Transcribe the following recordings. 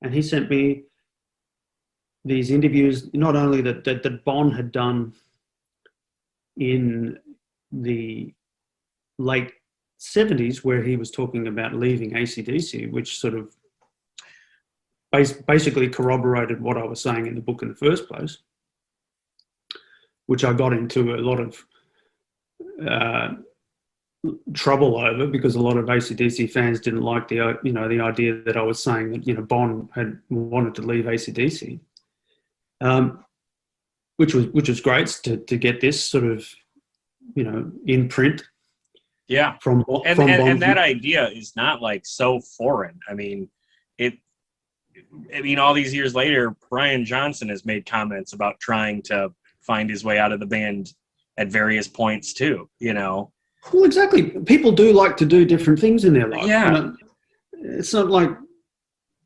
And he sent me these interviews, not only that Bon had done in the late 70s, where he was talking about leaving AC/DC, which sort of basically corroborated what I was saying in the book in the first place, which I got into a lot of trouble over, because a lot of AC/DC fans didn't like the idea that I was saying that Bon had wanted to leave AC/DC, which was great to get this sort of in print. Yeah, from and that idea is not like so foreign. I mean, all these years later, Brian Johnson has made comments about trying to find his way out of the band at various points too. Well, exactly. People do like to do different things in their life. Yeah. It's not like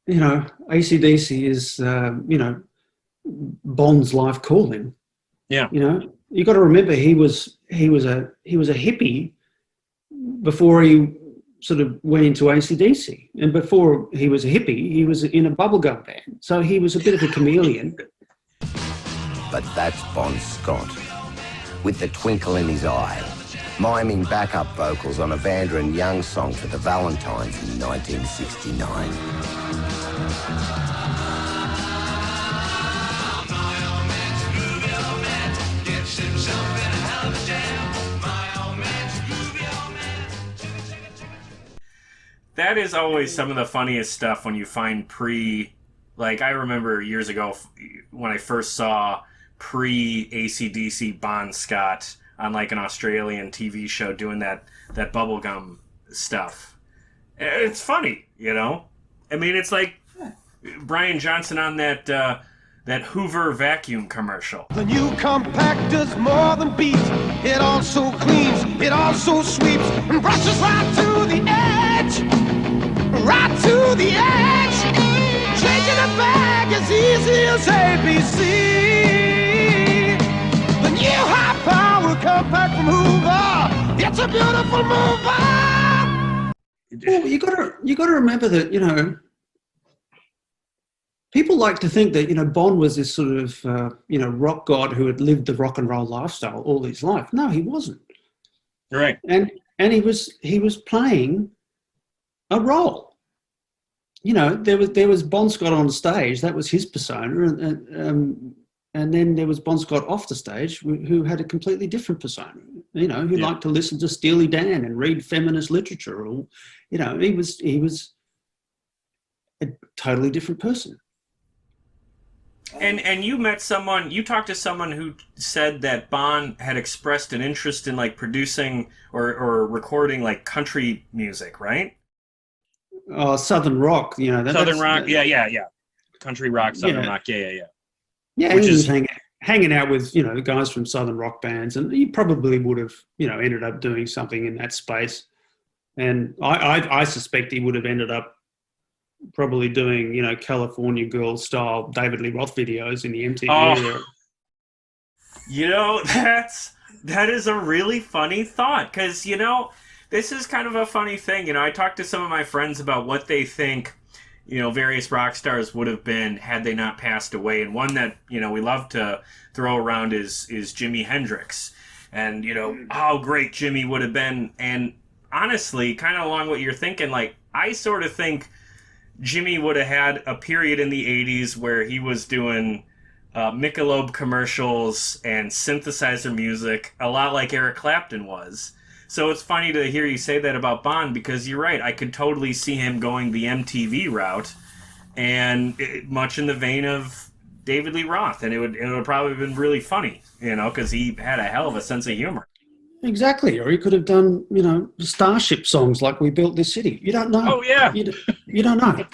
AC/DC is Bond's life calling. Yeah. You got to remember he was a hippie before he sort of went into AC/DC, and before he was a hippie, he was in a bubblegum band. So he was a bit of a chameleon. But that's Bon Scott, with the twinkle in his eye, miming backup vocals on a Vanda and Young song for the Valentines in 1969. That is always some of the funniest stuff when you find like I remember years ago when I first saw pre-AC/DC Bon Scott on like an Australian TV show doing that bubblegum stuff. It's funny, I mean, it's like Brian Johnson on that Hoover vacuum commercial. The new compact does more than beat. It also cleans, it also sweeps, and brushes right to the edge. Right to the edge. Changing a bag as easy as ABC. The new high-power compact from Hoover. It's a beautiful mover. Well, you got to remember that people like to think that Bon was this sort of rock god who had lived the rock and roll lifestyle all his life. No, he wasn't. Right. And he was playing a role. There was Bon Scott on stage. That was his persona, and then there was Bon Scott off the stage, who had a completely different persona. Who liked to listen to Steely Dan and read feminist literature. Or, he was a totally different person. And you talked to someone who said that Bon had expressed an interest in like producing or recording like country music, right? Southern rock, Southern rock, yeah. Country rock, Southern rock, yeah. Yeah, which is hanging out with the guys from Southern rock bands, and he probably would have ended up doing something in that space. And I suspect he would have ended up probably doing California Girl style David Lee Roth videos in the MTV era. That is a really funny thought, because this is kind of a funny thing. I talked to some of my friends about what they think, various rock stars would have been had they not passed away. And one that, we love to throw around is Jimi Hendrix. And, how great Jimmy would have been. And honestly, kind of along what you're thinking, like, I sort of think Jimmy would have had a period in the 80s where he was doing Michelob commercials and synthesizer music, a lot like Eric Clapton was. So it's funny to hear you say that about Bon, because you're right. I could totally see him going the MTV route, and much in the vein of David Lee Roth, and it would probably have been really funny, because he had a hell of a sense of humor. Exactly, or he could have done, Starship songs like We Built This City. You don't know. Oh yeah, you don't know.